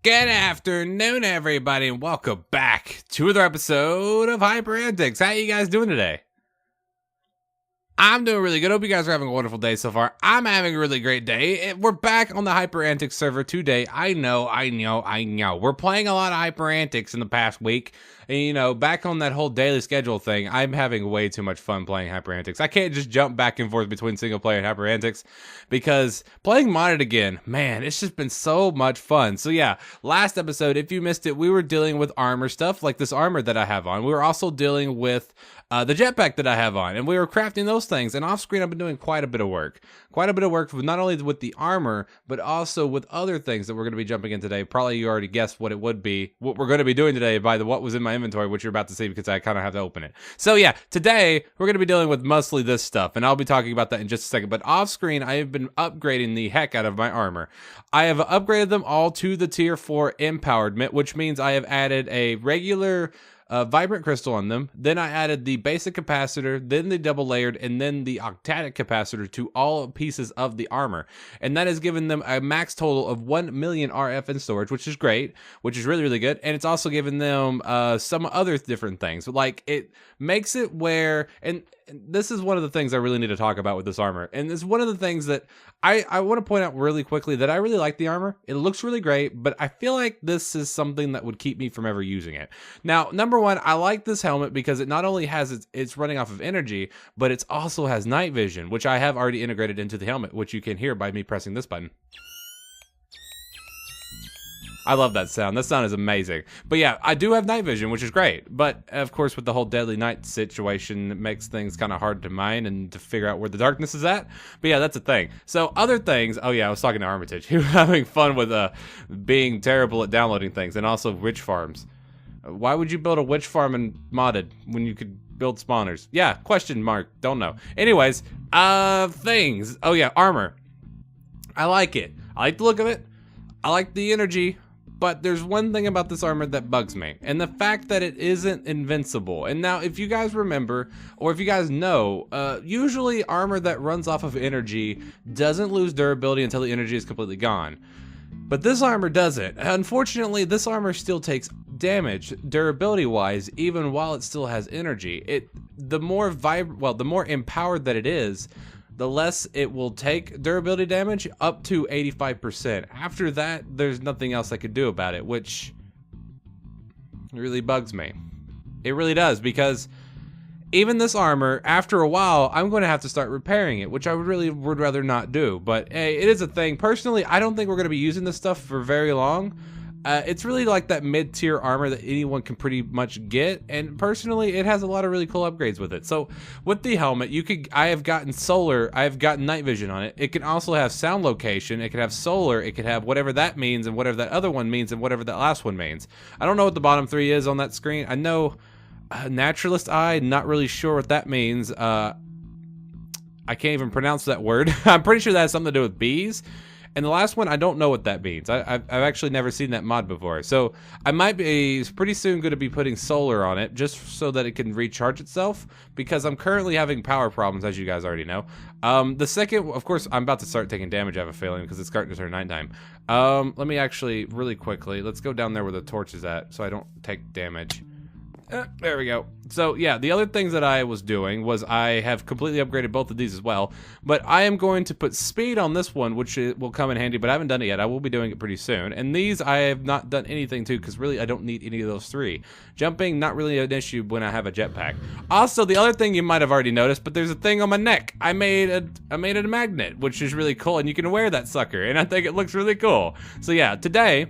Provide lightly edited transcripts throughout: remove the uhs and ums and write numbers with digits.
Good afternoon, everybody, and welcome back to another episode of Hyper Antics. How you guys doing today? I'm doing really good. Hope you guys are having a wonderful day so far. I'm having a really great day. We're back on the Hyper Antics server today. I know. We're playing a lot of Hyper Antics in the past week. And, you know, back on that whole daily schedule thing, I'm having way too much fun playing Hyper Antics. I can't just jump back and forth between single player and Hyper Antics because playing modded again, man, it's just been so much fun. So yeah, last episode, if you missed it, we were dealing with armor stuff like this armor that I have on. We were also dealing with the jetpack that I have on, and we were crafting those things. And off screen, I've been doing quite a bit of work with not only with the armor, but also with other things that we're going to be jumping in today. Probably you already guessed what it would be, what we're going to be doing today by the what was in my inventory, which you're about to see because I kind of have to open it. So yeah, today we're going to be dealing with mostly this stuff, and I'll be talking about that in just a second. But off screen, I have been upgrading the heck out of my armor. I have upgraded them all to the tier 4 empowerment, which means I have added a regular vibrant crystal on them. Then I added the basic capacitor, then the double layered, and then the octadic capacitor to all pieces of the armor. And that has given them a max total of 1 million RF in storage, which is great, which is really, really good. And it's also given them some other different things. Like, it makes it where, and this is one of the things I really need to talk about with this armor. And it's one of the things that I want to point out really quickly, that I really like the armor. It looks really great, but I feel like this is something that would keep me from ever using it. Now, number one, I like this helmet because it not only has it's running off of energy, but it also has night vision, which I have already integrated into the helmet, which you can hear by me pressing this button. I love that sound. That sound is amazing. But yeah, I do have night vision, which is great. But of course, with the whole deadly night situation, it makes things kind of hard to mine and to figure out where the darkness is at. But yeah, that's a thing. So other things. Oh yeah, I was talking to Armitage. He was having fun with being terrible at downloading things, and also witch farms. Why would you build a witch farm in modded when you could build spawners? Yeah, question mark. Don't know. Anyways, things. Oh yeah, armor. I like it. I like the look of it. I like the energy. But there's one thing about this armor that bugs me, and the fact that it isn't invincible. And now, if you guys remember, or if you guys know, usually armor that runs off of energy doesn't lose durability until the energy is completely gone. But this armor doesn't. Unfortunately, this armor still takes damage durability-wise, even while it still has energy. The more empowered that it is, the less it will take durability damage, up to 85%. After that, there's nothing else I could do about it, which really bugs me. It really does, because even this armor, after a while, I'm going to have to start repairing it, which I would rather not do. But hey, it is a thing. Personally, I don't think we're going to be using this stuff for very long. It's really like that mid-tier armor that anyone can pretty much get, and personally, it has a lot of really cool upgrades with it. So, with the helmet, I have gotten solar, I have gotten night vision on it. It can also have sound location, it can have solar, it can have whatever that means, and whatever that other one means, and whatever that last one means. I don't know what the bottom 3 is on that screen. I know naturalist eye, not really sure what that means. I can't even pronounce that word. I'm pretty sure that has something to do with bees. And the last one, I don't know what that means. I've actually never seen that mod before. So I might be pretty soon going to be putting solar on it just so that it can recharge itself, because I'm currently having power problems, as you guys already know. The second, of course, I'm about to start taking damage, I have a feeling, because it's starting to turn nighttime. Let me actually, really quickly, let's go down there where the torch is at so I don't take damage. There we go. So yeah, the other things that I was doing was I have completely upgraded both of these as well, but I am going to put speed on this one, which will come in handy, but I haven't done it yet. I will be doing it pretty soon. And these I have not done anything to, because really I don't need any of those 3. Jumping, not really an issue when I have a jetpack. Also, the other thing you might have already noticed, but there's a thing on my neck. I made it a magnet, which is really cool, and you can wear that sucker, and I think it looks really cool. So yeah, today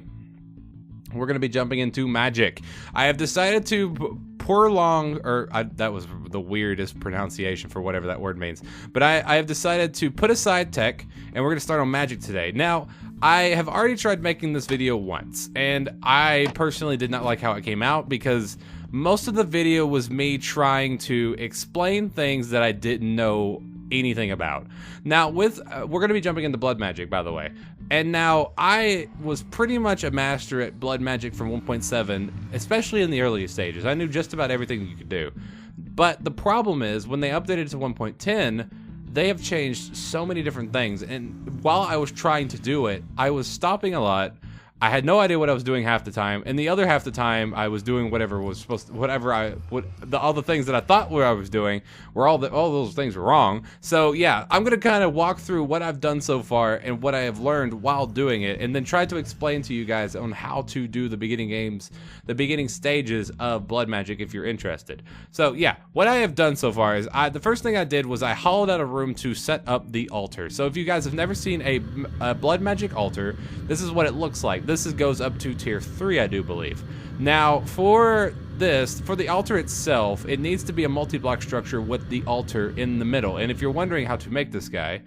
we're going to be jumping into magic. I have decided to that was the weirdest pronunciation for whatever that word means. But I have decided to put aside tech, and we're going to start on magic today. Now, I have already tried making this video once, and I personally did not like how it came out, because most of the video was me trying to explain things that I didn't know anything about. Now, we're going to be jumping into blood magic, by the way. And now, I was pretty much a master at blood magic from 1.7, especially in the earlier stages. I knew just about everything you could do. But the problem is, when they updated to 1.10, they have changed so many different things. And while I was trying to do it, I was stopping a lot. I had no idea what I was doing half the time, and the other half the time I was doing whatever was supposed to, all the things that I thought I was doing were all those things were wrong. So yeah, I'm gonna kind of walk through what I've done so far and what I have learned while doing it, and then try to explain to you guys on how to do the beginning stages of blood magic if you're interested. So yeah, what I have done so far is the first thing I did was I hollowed out a room to set up the altar. So if you guys have never seen a blood magic altar, this is what it looks like. This goes up to tier 3, I do believe. Now, for the altar itself, it needs to be a multi-block structure with the altar in the middle. And if you're wondering how to make this guy,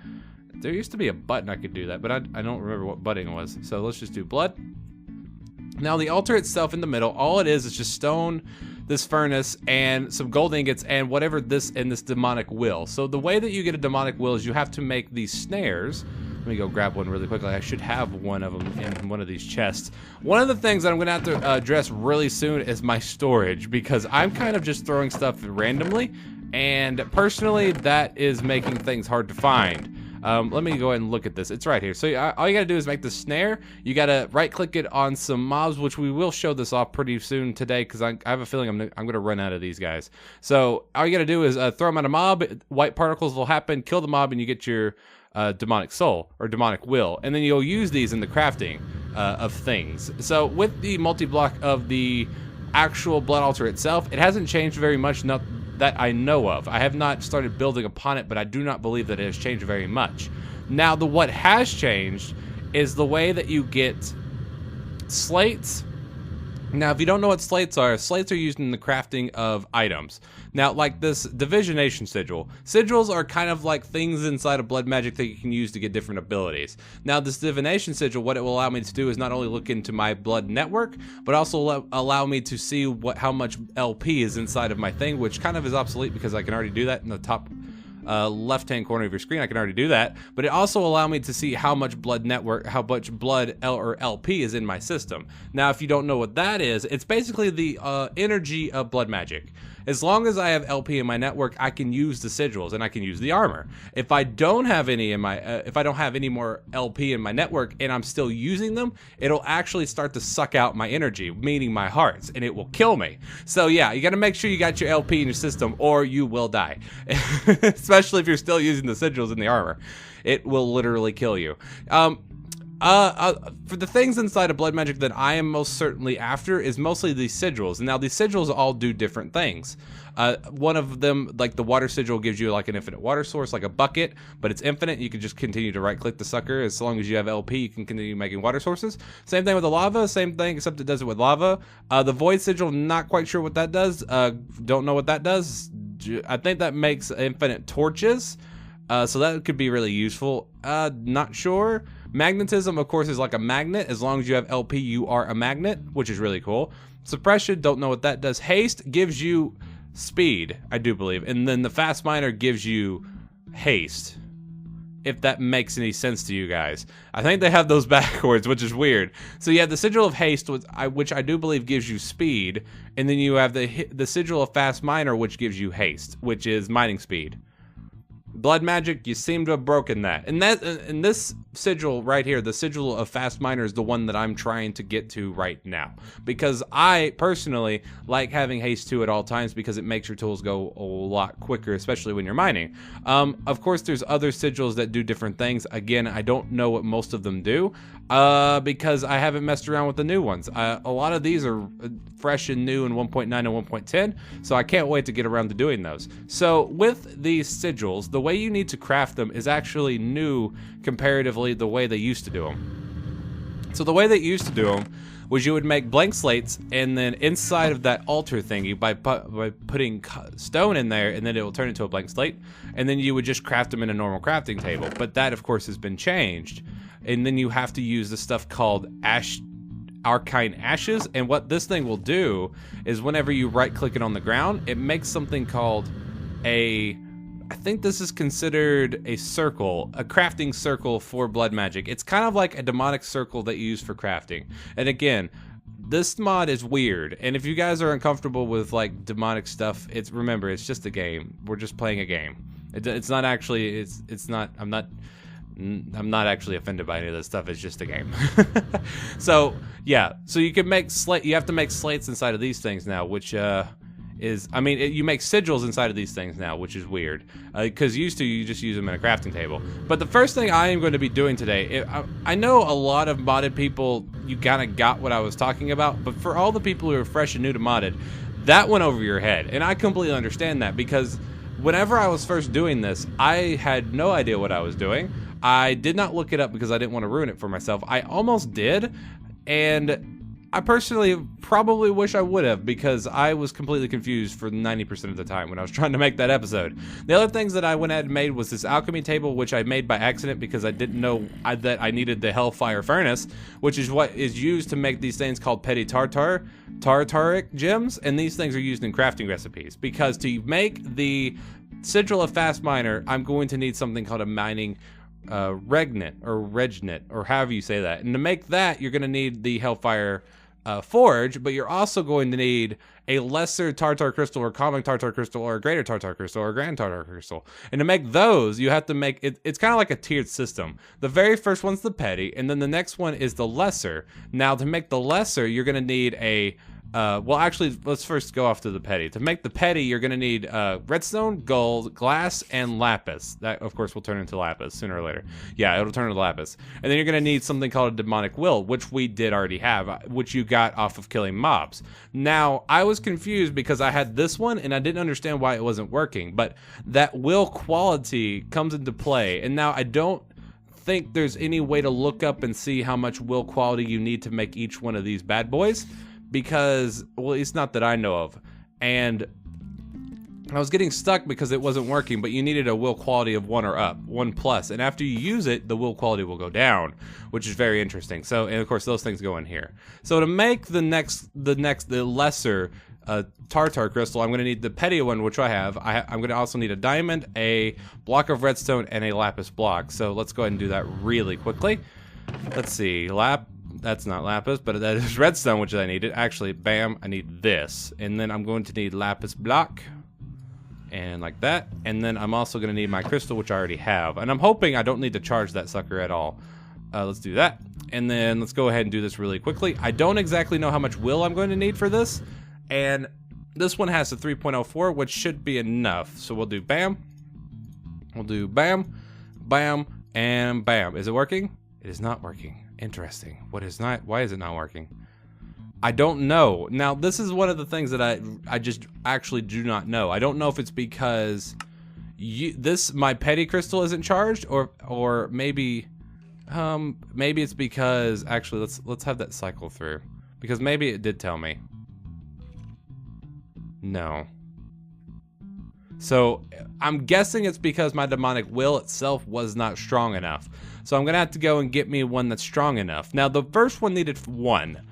there used to be a button I could do that, but I don't remember what button it was. So let's just do blood. Now, the altar itself in the middle, all it is just stone, this furnace, and some gold ingots, and whatever this demonic will. So the way that you get a demonic will is you have to make these snares. Let me go grab one really quickly. I should have one of them in one of these chests. One of the things that I'm going to have to address really soon is my storage, because I'm kind of just throwing stuff randomly, and personally, that is making things hard to find. Let me go ahead and look at this. It's right here. So all you gotta do is make the snare. You gotta right-click it on some mobs, which we will show this off pretty soon today, because I have a feeling I'm gonna run out of these guys. So all you gotta do is throw them at a mob. White particles will happen. Kill the mob, and you get your demonic soul or demonic will, and then you'll use these in the crafting of things. So with the multi-block of the actual blood altar itself, it hasn't changed very much. Not that I know of. I have not started building upon it, but I do not believe that it has changed very much. Now, what has changed is the way that you get slates. Now, if you don't know what slates are used in the crafting of items. Now, like this divisionation sigil. Sigils are kind of like things inside of blood magic that you can use to get different abilities. Now, this divination sigil, what it will allow me to do is not only look into my blood network, but also allow me to see how much LP is inside of my thing, which kind of is obsolete because I can already do that in the top left-hand corner of your screen. I can already do that, but it also allow me to see how much blood LP is in my system. Now, if you don't know what that is, it's basically the energy of blood magic. As long as I have LP in my network, I can use the sigils and I can use the armor. If I don't have any in my, if I don't have any more LP in my network and I'm still using them, it'll actually start to suck out my energy, meaning my hearts, and it will kill me. So yeah, you got to make sure you got your LP in your system, or you will die. Especially if you're still using the sigils in the armor, it will literally kill you. For the things inside of blood magic that I am most certainly after is mostly these sigils. Now, these sigils all do different things. One of them, like the water sigil, gives you like an infinite water source, like a bucket, but it's infinite. You can just continue to right-click the sucker. As long as you have LP, you can continue making water sources. Same thing with the lava, same thing, except it does it with lava. The void sigil, not quite sure what that does. Don't know what that does. I think that makes infinite torches. So that could be really useful. Not sure. Magnetism, of course, is like a magnet. As long as you have LP, you are a magnet, which is really cool. Suppression, don't know what that does. Haste gives you speed, I do believe. And then the fast miner gives you haste, if that makes any sense to you guys. I think they have those backwards, which is weird. So you have the sigil of haste, which I do believe gives you speed. And then you have the sigil of fast miner, which gives you haste, which is mining speed. Blood magic, you seem to have broken that. And this sigil right here, the sigil of fast miner, is the one that I'm trying to get to right now, because I personally like having haste 2 at all times, because it makes your tools go a lot quicker, especially when you're mining. Of course, there's other sigils that do different things. Again, I don't know what most of them do, because I haven't messed around with the new ones. A lot of these are fresh and new in 1.9 and 1.10, so I can't wait to get around to doing those. So with these sigils, the way you need to craft them is actually new comparatively the way they used to do them. So the way they used to do them was you would make blank slates, and then inside of that altar thingy, by putting stone in there, and then it will turn into a blank slate, and then you would just craft them in a normal crafting table. But that, of course, has been changed, and then you have to use the stuff called arcane ashes. And what this thing will do is whenever you right click it on the ground, it makes something called I think this is considered a circle, a crafting circle for blood magic. It's kind of like a demonic circle that you use for crafting. And again, this mod is weird, and if you guys are uncomfortable with like demonic stuff, remember, it's just a game. We're just playing a game. It's not actually, it's not, I'm not I'm not actually offended by any of this stuff. It's just a game. So yeah, so you can make you have to make slates inside of these things now, which you make sigils inside of these things now, which is weird, because used to you just use them in a crafting table. But the first thing I am going to be doing today, I know a lot of modded people, you kind of got what I was talking about, but for all the people who are fresh and new to modded, that went over your head, and I completely understand that, because whenever I was first doing this, I had no idea what I was doing. I did not look it up because I didn't want to ruin it for myself. I almost did, and I personally probably wish I would have, because I was completely confused for 90% of the time when I was trying to make that episode. The other things that I went ahead and made was this alchemy table, which I made by accident because I didn't know that I needed the Hellfire Furnace, which is what is used to make these things called Petty Tartaric gems, and these things are used in crafting recipes. Because to make the Sigil of Fast Miner, I'm going to need something called a mining regnant, or however you say that. And to make that, you're going to need the Hellfire Forge, but you're also going to need a lesser Tartar Crystal, or common Tartar Crystal, or a greater Tartar Crystal, or a grand Tartar Crystal. And to make those, you have to make it. It's kind of like a tiered system. The very first one's the petty, and then the next one is the lesser. Now, to make the lesser, you're going to need a well, actually, let's first go off to the petty. To make the petty, you're going to need redstone, gold, glass, and lapis. That, of course, will turn into lapis sooner or later. Yeah, it'll turn into lapis. And then you're going to need something called a demonic will, which we did already have, which you got off of killing mobs. Now, I was confused because I had this one, and I didn't understand why it wasn't working. But that will quality comes into play. And now I don't think there's any way to look up and see how much will quality you need to make each one of these bad boys. Because, well, it's not that I know of. And I was getting stuck because it wasn't working, but you needed a will quality of 1 or up, 1+. And after you use it, the will quality will go down, which is very interesting. So, and of course, those things go in here. So to make the lesser Tartar Crystal, I'm going to need the petty one, which I have. I'm going to also need a diamond, a block of redstone, and a lapis block. So let's go ahead and do that really quickly. Let's see, that's not lapis, but that is redstone, which I needed. Actually, bam, I need this. And then I'm going to need lapis block. And like that. And then I'm also going to need my crystal, which I already have. And I'm hoping I don't need to charge that sucker at all. Let's do that. And then let's go ahead and do this really quickly. I don't exactly know how much will I'm going to need for this. And this one has a 3.04, which should be enough. So we'll do bam. We'll do bam, bam, and bam. Is it working? It is not working. Interesting. Why is it not working? I don't know. Now, this is one of the things that I just actually do not know. I don't know if it's because my petty crystal isn't charged, or maybe it's because, actually, let's have that cycle through, because maybe it did tell me. No. So I'm guessing it's because my demonic will itself was not strong enough. So I'm gonna have to go and get me one that's strong enough. Now the first one needed one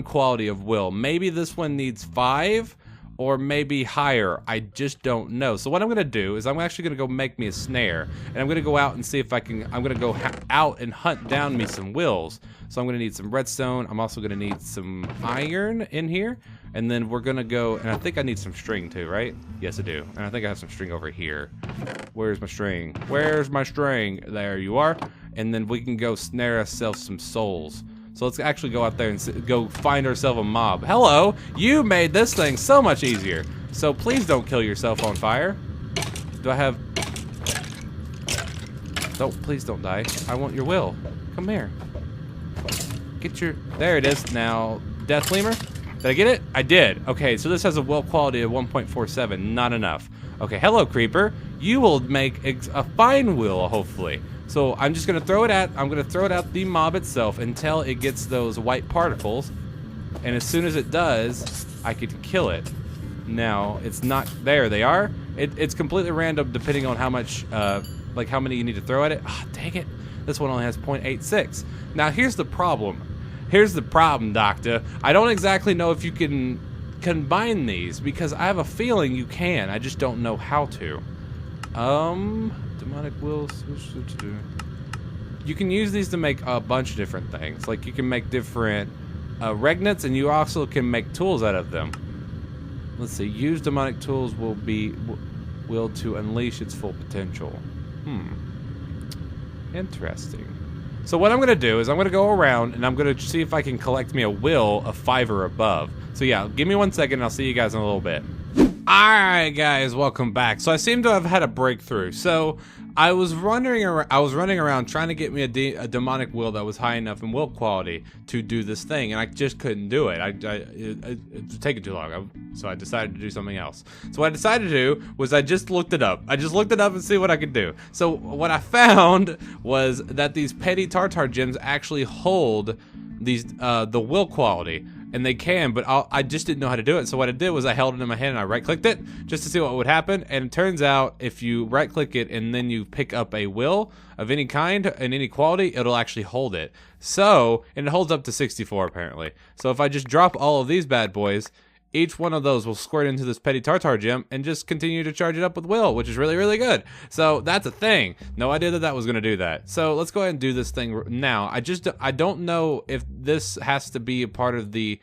quality of will. Maybe this one needs 5, or maybe higher. I just don't know. So what I'm gonna do is I'm actually gonna go make me a snare, and I'm gonna go out and see if I can. I'm gonna go out and hunt down me some wills. So I'm gonna need some redstone. I'm also gonna need some iron in here. And then we're gonna go, and I think I need some string too, right? Yes, I do. And I think I have some string over here. Where's my string? Where's my string? There you are. And then we can go snare ourselves some souls. So let's actually go out there and go find ourselves a mob. Hello! You made this thing so much easier. So please don't kill yourself on fire. Do I have... Don't, please don't die. I want your will. Come here. Get your... There it is. Now, Death Lemur. Did I get it? I did. Okay, so this has a will quality of 1.47. Not enough. Okay, hello, creeper. You will make a fine will, hopefully. So I'm just gonna throw it at. I'm gonna throw it at the mob itself until it gets those white particles, and as soon as it does, I can kill it. Now it's not there. They are. It's completely random depending on how much, like how many you need to throw at it. Ah, dang it. This one only has 0.86. Now here's the problem. Here's the problem, Doctor. I don't exactly know if you can combine these, because I have a feeling you can. I just don't know how to. Demonic wills. You can use these to make a bunch of different things. Like you can make different regnants, and you also can make tools out of them. Let's see. Use demonic tools will to unleash its full potential. Interesting. So what I'm going to do is I'm going to go around and I'm going to see if I can collect me a will of 5 or above. So yeah, give me 1 second and I'll see you guys in a little bit. Alright guys, welcome back. So I seem to have had a breakthrough. So I was running around trying to get me a demonic will that was high enough in will quality to do this thing, and I just couldn't do it. It was taking too long, so I decided to do something else. So what I decided to do was I just looked it up. I just looked it up and see what I could do. So what I found was that these petty tartar gems actually hold these the will quality. And they can, but I just didn't know how to do it. So what I did was I held it in my hand and I right-clicked it just to see what would happen. And it turns out if you right-click it and then you pick up a will of any kind and any quality, it'll actually hold it. So, and it holds up to 64 apparently. So if I just drop all of these bad boys, each one of those will squirt into this petty tartar gem and just continue to charge it up with will, which is really, really good. So that's a thing. No idea that was going to do that. So let's go ahead and do this thing now. I don't know if this has to be a part of the,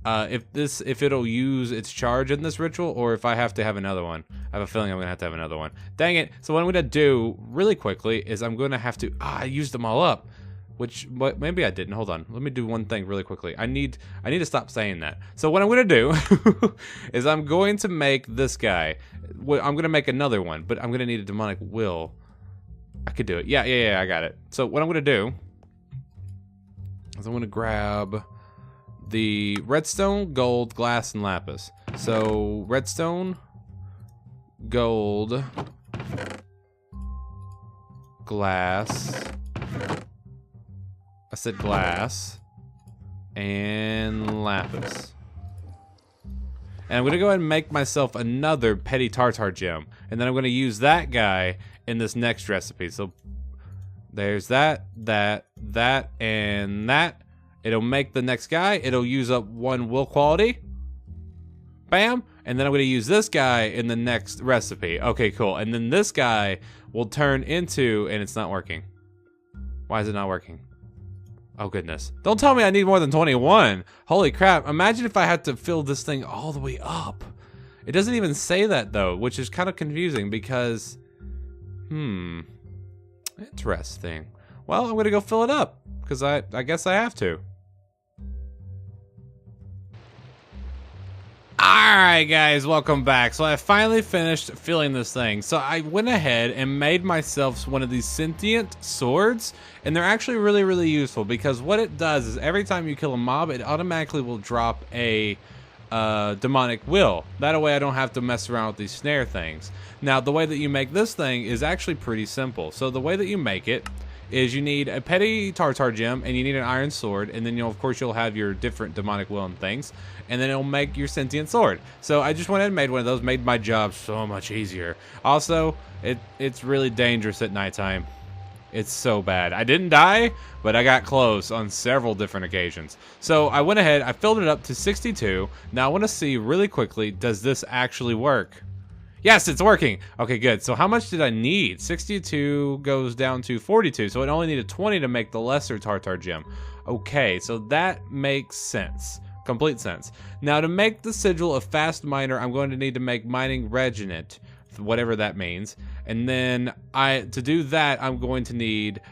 if it'll use its charge in this ritual or if I have to have another one. I have a feeling I'm going to have another one. Dang it. So what I'm going to do really quickly is I'm going to have to, I used them all up. But maybe I didn't. Hold on. Let me do one thing really quickly. I need to stop saying that. So what I'm going to do is I'm going to make this guy. I'm going to make another one, but I'm going to need a demonic will. I could do it. Yeah, I got it. So what I'm going to do is I'm going to grab the redstone, gold, glass, and lapis. So redstone, gold, glass. I said glass and lapis. And I'm going to go ahead and make myself another petty tartar gem. And then I'm going to use that guy in this next recipe. So there's that, and that. It'll make the next guy. It'll use up 1 will quality. Bam. And then I'm going to use this guy in the next recipe. Okay, cool. And then this guy will turn into, and it's not working. Why is it not working? Oh goodness. Don't tell me I need more than 21. Holy crap. Imagine if I had to fill this thing all the way up. It doesn't even say that though, which is kind of confusing because, interesting. Well, I'm going to go fill it up because I guess I have to. Alright guys, welcome back. So I finally finished filling this thing. So I went ahead and made myself one of these sentient swords, and they're actually really, really useful because what it does is every time you kill a mob, it automatically will drop a demonic will. That way I don't have to mess around with these snare things. Now the way that you make this thing is actually pretty simple. So the way that you make it is you need a petty tartar gem and you need an iron sword, and then of course you'll have your different demonic will and things, and then it'll make your sentient sword. So I just went ahead and made one of those, made my job so much easier. Also, it's really dangerous at nighttime. It's so bad. I didn't die, but I got close on several different occasions. So I went ahead, I filled it up to 62. Now I want to see really quickly, does this actually work? Yes, it's working. Okay, good. So how much did I need? 62 goes down to 42. So it only needed 20 to make the lesser tartar gem. Okay, so that makes sense. Complete sense. Now to make the sigil of fast miner, I'm going to need to make mining reginate, whatever that means. And then to do that, I'm going to need,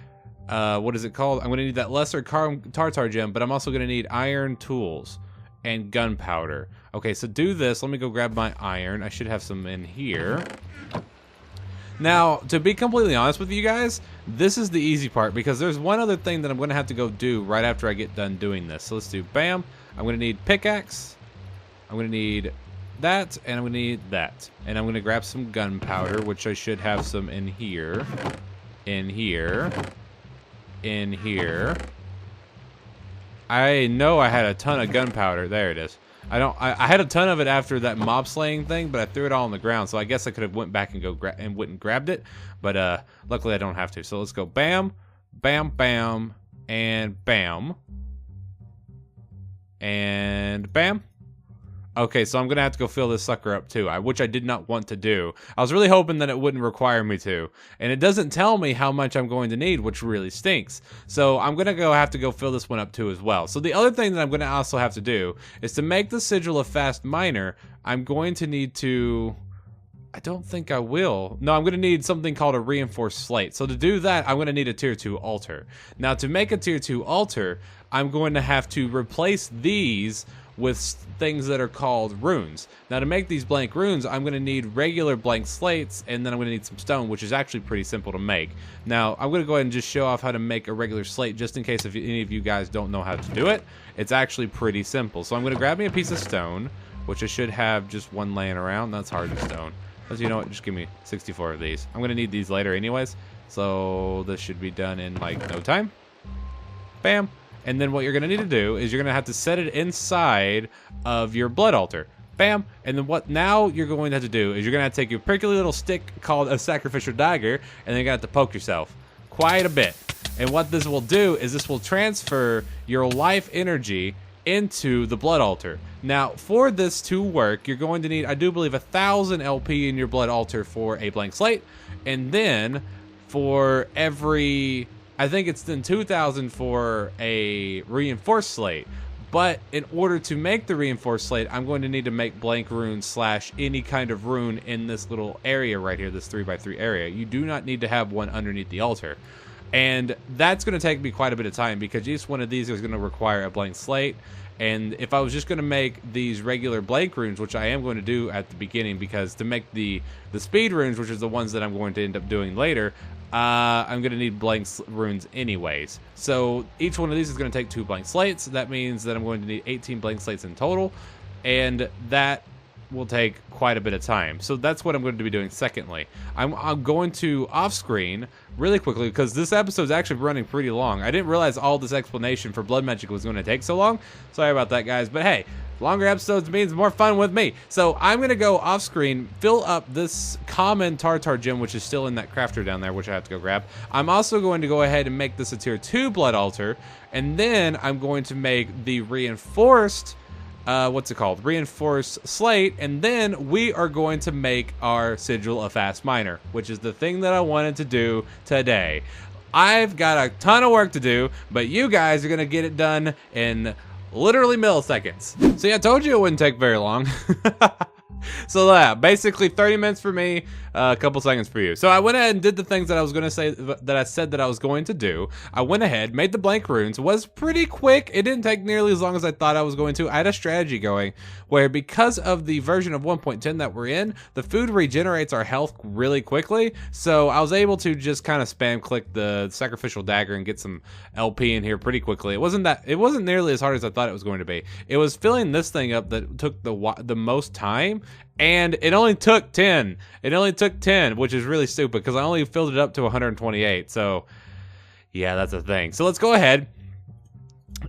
what is it called? I'm going to need that lesser tartar gem, but I'm also going to need iron tools and gunpowder. Okay, so do this. Let me go grab my iron. I should have some in here. Now, to be completely honest with you guys, this is the easy part because there's one other thing that I'm going to have to go do right after I get done doing this. So let's do bam. I'm going to need pickaxe. I'm going to need that, and I'm going to need that. And I'm going to grab some gunpowder, which I should have some in here. In here. In here. I know I had a ton of gunpowder. There it is. I had a ton of it after that mob slaying thing, but I threw it all on the ground, so I guess I could have went back and went and grabbed it, but luckily I don't have to. So let's go bam, bam, bam, and bam, and bam. Okay, so I'm gonna have to go fill this sucker up too, which I did not want to do. I was really hoping that it wouldn't require me to, and it doesn't tell me how much I'm going to need, which really stinks. So I'm gonna have to go fill this one up too as well. So the other thing that I'm gonna also have to do is to make the sigil of fast miner. I'm going to need to I don't think I will. No, I'm going to need something called a reinforced slate. So to do that, I'm going to need a tier 2 altar. Now, to make a tier 2 altar, I'm going to have to replace these with things that are called runes. Now, to make these blank runes, I'm going to need regular blank slates, and then I'm going to need some stone, which is actually pretty simple to make. Now, I'm going to go ahead and just show off how to make a regular slate, just in case if any of you guys don't know how to do it. It's actually pretty simple. So I'm going to grab me a piece of stone, which I should have just one laying around. That's hardened stone. So you know what, just give me 64 of these. I'm gonna need these later anyways, so this should be done in like no time. Bam. And then what you're gonna need to do is you're gonna have to set it inside of your blood altar. Bam. And then what now you're going to have to do is you're gonna have to take your prickly little stick called a sacrificial dagger, and then you're gonna have to poke yourself quite a bit. And what this will do is this will transfer your life energy into the blood altar. Now, for this to work, you're going to need, I do believe, 1,000 LP in your blood altar for a blank slate, and then for every, I think it's then 2,000 for a reinforced slate. But in order to make the reinforced slate, I'm going to need to make blank runes slash any kind of rune in this little area right here, this 3x3 area. You do not need to have one underneath the altar. And that's going to take me quite a bit of time because each one of these is going to require a blank slate. And if I was just going to make these regular blank runes, which I am going to do at the beginning, because to make the speed runes, which is the ones that I'm going to end up doing later, I'm going to need blank runes anyways. So each one of these is going to take 2 blank slates. That means that I'm going to need 18 blank slates in total. And that will take quite a bit of time. So that's what I'm going to be doing secondly. I'm going to off screen really quickly because this episode is actually running pretty long. I didn't realize all this explanation for blood magic was going to take so long. Sorry about that, guys, but hey, longer episodes means more fun with me. So I'm going to go off screen, fill up this common tartar gem, which is still in that crafter down there, which I have to go grab. I'm also going to go ahead and make this a tier 2 blood altar, and then I'm going to make the reinforced reinforced slate, and then we are going to make our sigil of fast miner, which is the thing that I wanted to do today. I've got a ton of work to do, but you guys are gonna get it done in literally milliseconds. So yeah, I told you it wouldn't take very long. So yeah, basically 30 minutes for me, a couple seconds for you. So I went ahead and did the things that I was going to say, that I said that I was going to do. I went ahead, made the blank runes, was pretty quick. It didn't take nearly as long as I thought I was going to. I had a strategy going where, because of the version of 1.10 that we're in, the food regenerates our health really quickly. So I was able to just kind of spam click the sacrificial dagger and get some LP in here pretty quickly. It wasn't nearly as hard as I thought it was going to be. It was filling this thing up that took the most time. And it only took 10. It only took 10, which is really stupid because I only filled it up to 128. So, yeah, that's a thing. So let's go ahead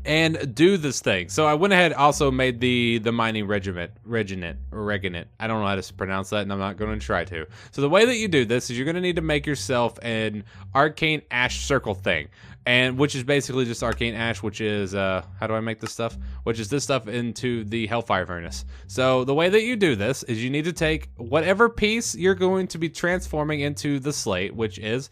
and do this thing. So I went ahead, also made the mining regiment. I don't know how to pronounce that, and I'm not going to try to. So the way that you do this is you're going to need to make yourself an arcane ash circle thing. And which is basically just arcane ash, which is, how do I make this stuff? Which is this stuff into the hellfire furnace. So the way that you do this is you need to take whatever piece you're going to be transforming into the slate, which is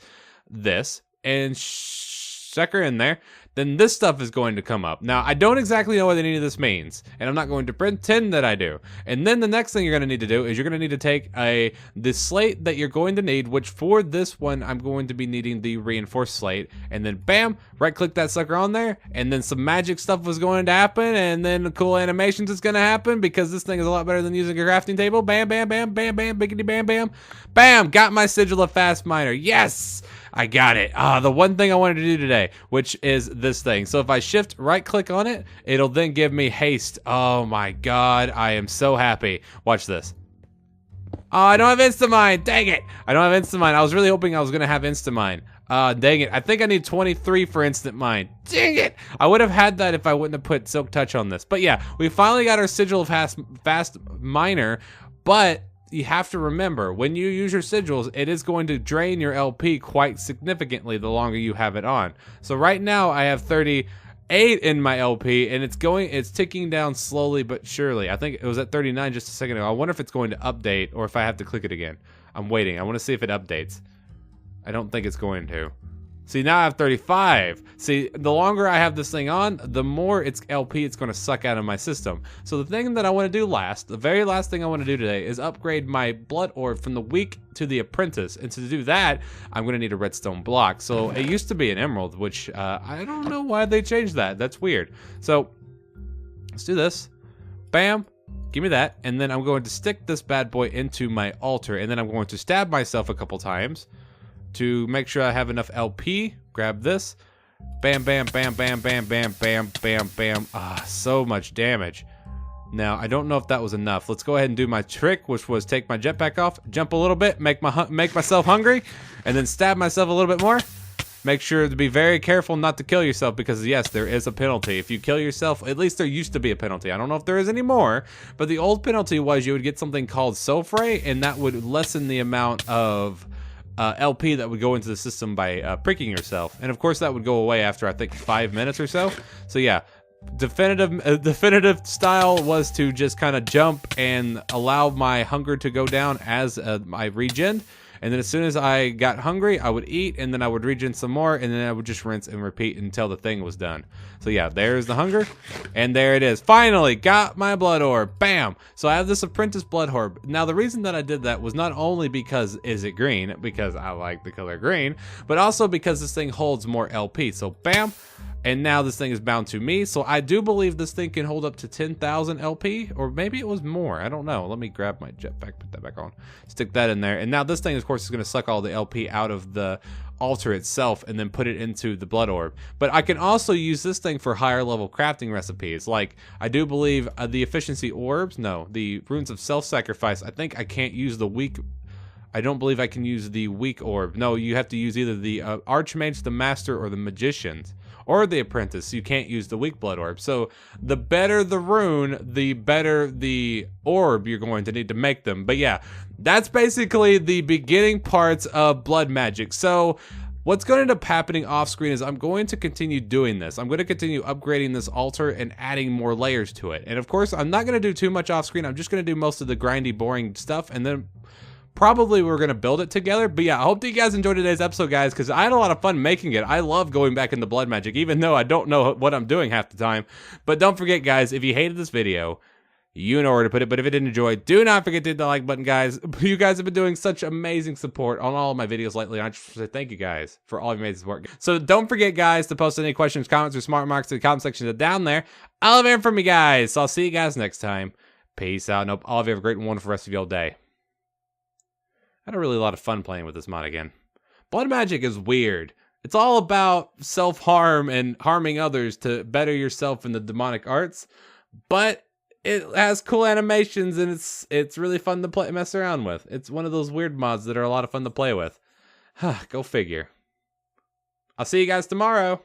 this, and suck her in there. Then this stuff is going to come up. Now, I don't exactly know what any of this means, and I'm not going to pretend that I do. And then the next thing you're going to need to do is you're going to need to take the slate that you're going to need, which for this one, I'm going to be needing the reinforced slate. And then bam, right-click that sucker on there, and then some magic stuff was going to happen, and then cool animations is going to happen because this thing is a lot better than using a crafting table. Bam, bam, bam, bam, bam, biggity, bam, bam. Bam, got my sigil of fast miner. Yes! I got it. The one thing I wanted to do today, which is this thing. So if I shift right click on it, it'll then give me haste. Oh my God. I am so happy. Watch this. Oh, I don't have Instamine. Dang it. I don't have Instamine. I was really hoping I was going to have Instamine. Dang it. I think I need 23 for instant mine. Dang it. I would have had that if I wouldn't have put Silk Touch on this. But yeah, we finally got our sigil of fast miner, but you have to remember, when you use your sigils, it is going to drain your LP quite significantly the longer you have it on. So right now I have 38 in my LP, and it's ticking down slowly but surely. I think it was at 39 just a second ago. I wonder if it's going to update or if I have to click it again. I'm waiting. I want to see if it updates. I don't think it's going to. See, now I have 35. See, the longer I have this thing on, the more it's LP it's going to suck out of my system. So the thing that I want to do last, the very last thing I want to do today is upgrade my blood orb from the weak to the apprentice. And to do that, I'm going to need a redstone block. So it used to be an emerald, which I don't know why they changed that. That's weird. So let's do this. Bam. Give me that. And then I'm going to stick this bad boy into my altar. And then I'm going to stab myself a couple times to make sure I have enough LP. Grab this. Bam, bam, bam, bam, bam, bam, bam, bam, bam. Ah, so much damage. Now, I don't know if that was enough. Let's go ahead and do my trick, which was take my jetpack off, jump a little bit, make myself hungry, and then stab myself a little bit more. Make sure to be very careful not to kill yourself because, yes, there is a penalty. If you kill yourself, at least there used to be a penalty. I don't know if there is anymore, but the old penalty was you would get something called sulfray, and that would lessen the amount of LP that would go into the system by pricking yourself. And of course that would go away after I think 5 minutes or so. So yeah, definitive style was to just kind of jump and allow my hunger to go down as I regen. And then as soon as I got hungry, I would eat, and then I would regen some more, and then I would just rinse and repeat until the thing was done. So yeah, there's the hunger, and there it is. Finally, got my blood orb. Bam! So I have this apprentice blood orb. Now the reason that I did that was not only because is it green, because I like the color green, but also because this thing holds more LP. So bam! And now this thing is bound to me, so I do believe this thing can hold up to 10,000 LP, or maybe it was more. I don't know. Let me grab my jetpack, put that back on, stick that in there. And now this thing, of course, is going to suck all the LP out of the altar itself and then put it into the blood orb. But I can also use this thing for higher level crafting recipes. Like, I do believe the efficiency orbs, no, the runes of self-sacrifice, I think I can't use the weak. I don't believe I can use the weak orb. No, you have to use either the archmage, the master, or the magicians. Or the apprentice. You can't use the weak blood orb. So the better the rune, the better the orb you're going to need to make them. But yeah, that's basically the beginning parts of blood magic. So what's going to end up happening off screen is I'm going to continue doing this. I'm going to continue upgrading this altar and adding more layers to it. And of course, I'm not going to do too much off screen. I'm just going to do most of the grindy, boring stuff, and then probably we're going to build it together. But yeah, I hope that you guys enjoyed today's episode, guys, because I had a lot of fun making it. I love going back into blood magic, even though I don't know what I'm doing half the time. But don't forget, guys, if you hated this video, you know where to put it. But if you did enjoy, do not forget to hit the like button, guys. You guys have been doing such amazing support on all of my videos lately. I just want to say thank you, guys, for all your amazing support. So don't forget, guys, to post any questions, comments, or smart remarks in the comment section down there. I love hearing from you guys. So I'll see you guys next time. Peace out, and hope all of you have a great and wonderful rest of your day. I had a really lot of fun playing with this mod again. Blood magic is weird. It's all about self-harm and harming others to better yourself in the demonic arts, but it has cool animations and it's really fun to mess around with. It's one of those weird mods that are a lot of fun to play with. Go figure. I'll see you guys tomorrow.